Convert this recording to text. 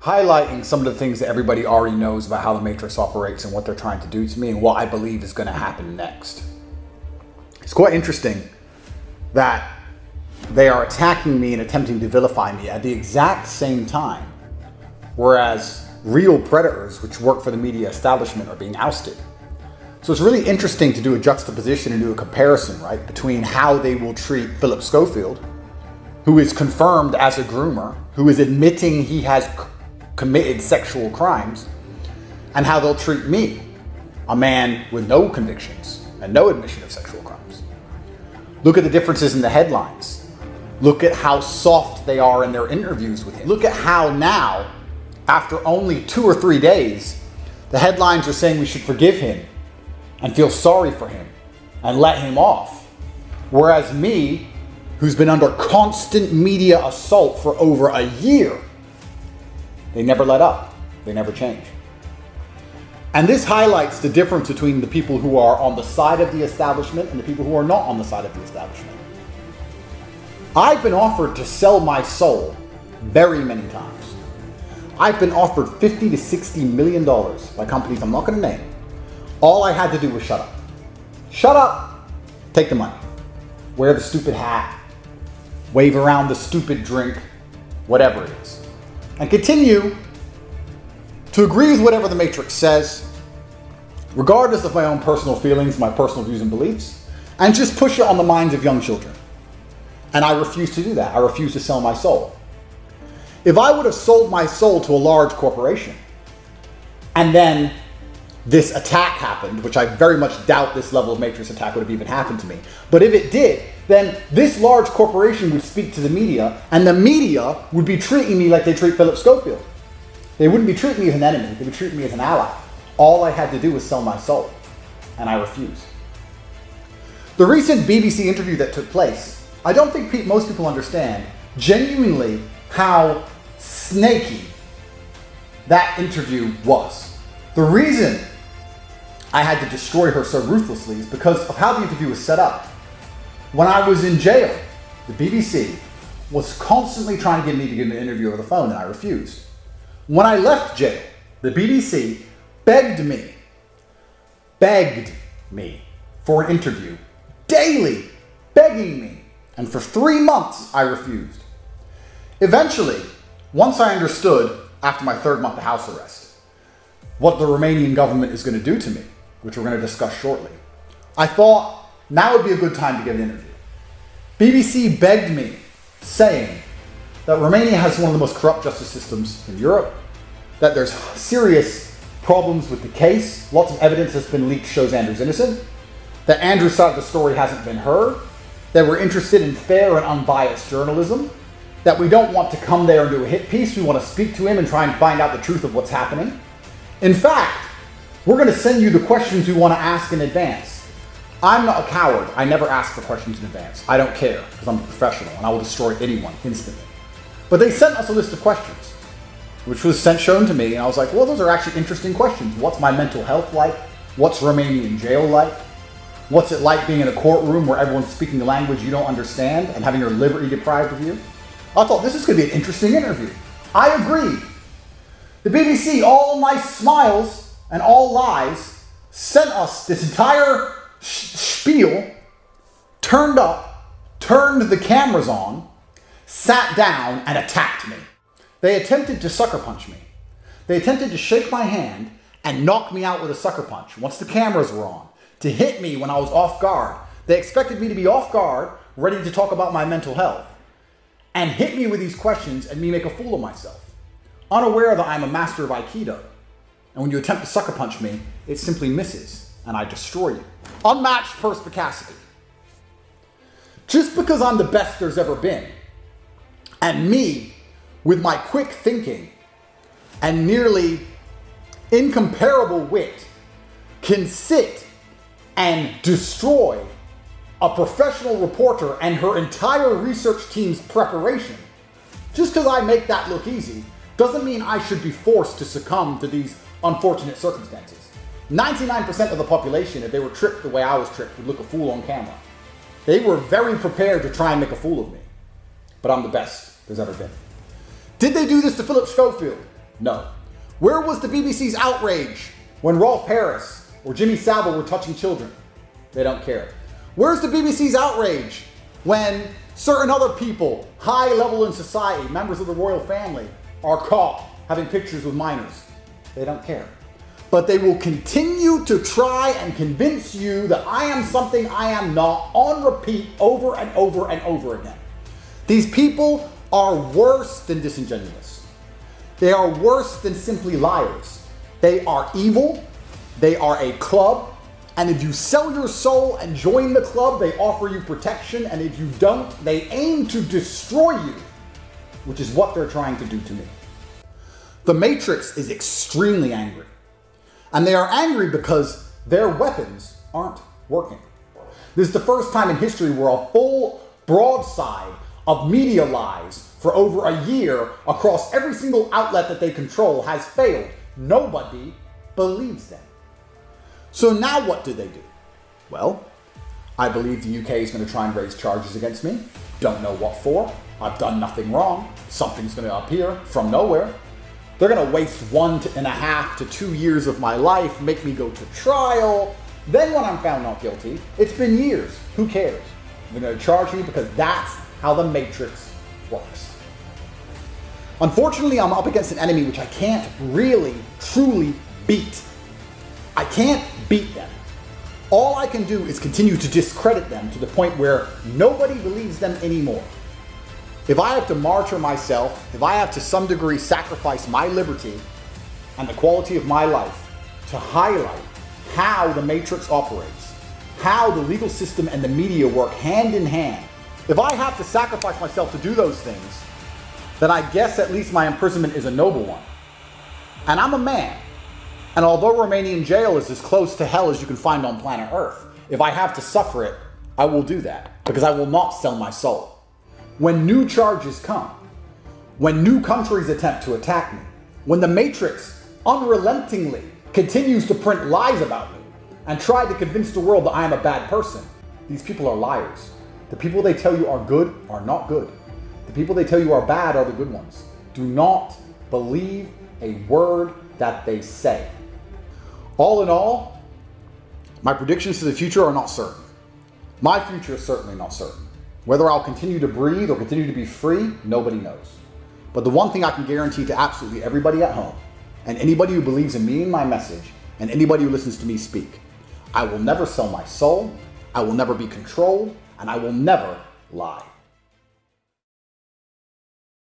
highlighting some of the things that everybody already knows about how the Matrix operates and what they're trying to do to me and what I believe is going to happen next. It's quite interesting that they are attacking me and attempting to vilify me at the exact same time, whereas real predators, which work for the media establishment, are being ousted. So it's really interesting to do a juxtaposition and do a comparison, right, between how they will treat Philip Schofield, who is confirmed as a groomer, who is admitting he has committed sexual crimes, and how they'll treat me, a man with no convictions and no admission of sexual crimes. Look at the differences in the headlines. Look at how soft they are in their interviews with him. Look at how now, after only 2 or 3 days, the headlines are saying we should forgive him and feel sorry for him and let him off. Whereas me, who's been under constant media assault for over a year, they never let up. They never change. And this highlights the difference between the people who are on the side of the establishment and the people who are not on the side of the establishment. I've been offered to sell my soul very many times. I've been offered $50 to $60 million by companies I'm not going to name. All I had to do was shut up. Shut up, take the money. Wear the stupid hat, wave around the stupid drink, whatever it is. And continue to agree with whatever the Matrix says, regardless of my own personal feelings, my personal views and beliefs, and just push it on the minds of young children. And I refuse to do that. I refuse to sell my soul. If I would have sold my soul to a large corporation, and then this attack happened, which I very much doubt this level of Matrix attack would have even happened to me, but if it did, then this large corporation would speak to the media, and the media would be treating me like they treat Philip Schofield. They wouldn't be treating me as an enemy, they would treat me as an ally. All I had to do was sell my soul, and I refused. The recent BBC interview that took place, I don't think most people understand genuinely how snaky that interview was. The reason I had to destroy her so ruthlessly is because of how the interview was set up. When I was in jail, the BBC was constantly trying to get me to give an interview over the phone, and I refused. When I left jail, the BBC begged me for an interview, daily, begging me. And for 3 months, I refused. Eventually, once I understood, after my 3rd month of house arrest, what the Romanian government is going to do to me, which we're going to discuss shortly, I thought now would be a good time to get an interview. BBC begged me, saying that Romania has one of the most corrupt justice systems in Europe, that there's serious problems with the case, lots of evidence that's been leaked shows Andrew's innocent, that Andrew's side of the story hasn't been heard, that we're interested in fair and unbiased journalism, that we don't want to come there and do a hit piece, we want to speak to him and try and find out the truth of what's happening. In fact, we're going to send you the questions we want to ask in advance. I'm not a coward. I never ask for questions in advance. I don't care, because I'm a professional and I will destroy anyone instantly. But they sent us a list of questions, which was shown to me, and I was like, well, those are actually interesting questions. What's my mental health like? What's Romanian jail like? What's it like being in a courtroom where everyone's speaking a language you don't understand and having your liberty deprived of you? I thought this is going to be an interesting interview. I agreed. The BBC, all nice smiles and all lies, sent us this entire spiel, turned up, turned the cameras on, sat down, and attacked me. They attempted to sucker punch me. They attempted to shake my hand and knock me out with a sucker punch once the cameras were on, to hit me when I was off guard. They expected me to be off guard, ready to talk about my mental health, and hit me with these questions and me make a fool of myself, unaware that I'm a master of Aikido. And when you attempt to sucker punch me, it simply misses, and I destroy you. Unmatched perspicacity. Just because I'm the best there's ever been, and me, with my quick thinking and nearly incomparable wit, can sit and destroy a professional reporter and her entire research team's preparation, just because I make that look easy, doesn't mean I should be forced to succumb to these unfortunate circumstances. 99% of the population, if they were tricked the way I was tricked, would look a fool on camera. They were very prepared to try and make a fool of me. But I'm the best there's ever been. Did they do this to Philip Schofield? No. Where was the BBC's outrage when Rolf Harris or Jimmy Savile were touching children? They don't care. Where's the BBC's outrage when certain other people, high level in society, members of the royal family, are caught having pictures with minors? They don't care. But they will continue to try and convince you that I am something I am not on repeat over and over and over again. These people are worse than disingenuous. They are worse than simply liars. They are evil. They are a club. And if you sell your soul and join the club, they offer you protection. And if you don't, they aim to destroy you, which is what they're trying to do to me. The Matrix is extremely angry. And they are angry because their weapons aren't working. This is the first time in history where a full broadside of media lies for over a year across every single outlet that they control has failed. Nobody believes them. So now what do? Well, I believe the UK is going to try and raise charges against me. Don't know what for. I've done nothing wrong. Something's going to appear from nowhere. They're going to waste 1.5 to 2 years of my life, make me go to trial. Then when I'm found not guilty, it's been years. Who cares? They're going to charge me because that's how the Matrix works. Unfortunately, I'm up against an enemy which I can't really, truly beat. I can't beat them. All I can do is continue to discredit them to the point where nobody believes them anymore. If I have to martyr myself, if I have to some degree sacrifice my liberty and the quality of my life to highlight how the Matrix operates, how the legal system and the media work hand in hand, if I have to sacrifice myself to do those things, then I guess at least my imprisonment is a noble one. And I'm a man. And although Romanian jail is as close to hell as you can find on planet Earth, if I have to suffer it, I will do that because I will not sell my soul. When new charges come, when new countries attempt to attack me, when the Matrix unrelentingly continues to print lies about me and try to convince the world that I am a bad person, these people are liars. The people they tell you are good are not good. The people they tell you are bad are the good ones. Do not believe a word that they say. All in all, my predictions for the future are not certain. My future is certainly not certain. Whether I'll continue to breathe or continue to be free, nobody knows. But the one thing I can guarantee to absolutely everybody at home, and anybody who believes in me and my message, and anybody who listens to me speak, I will never sell my soul, I will never be controlled, and I will never lie.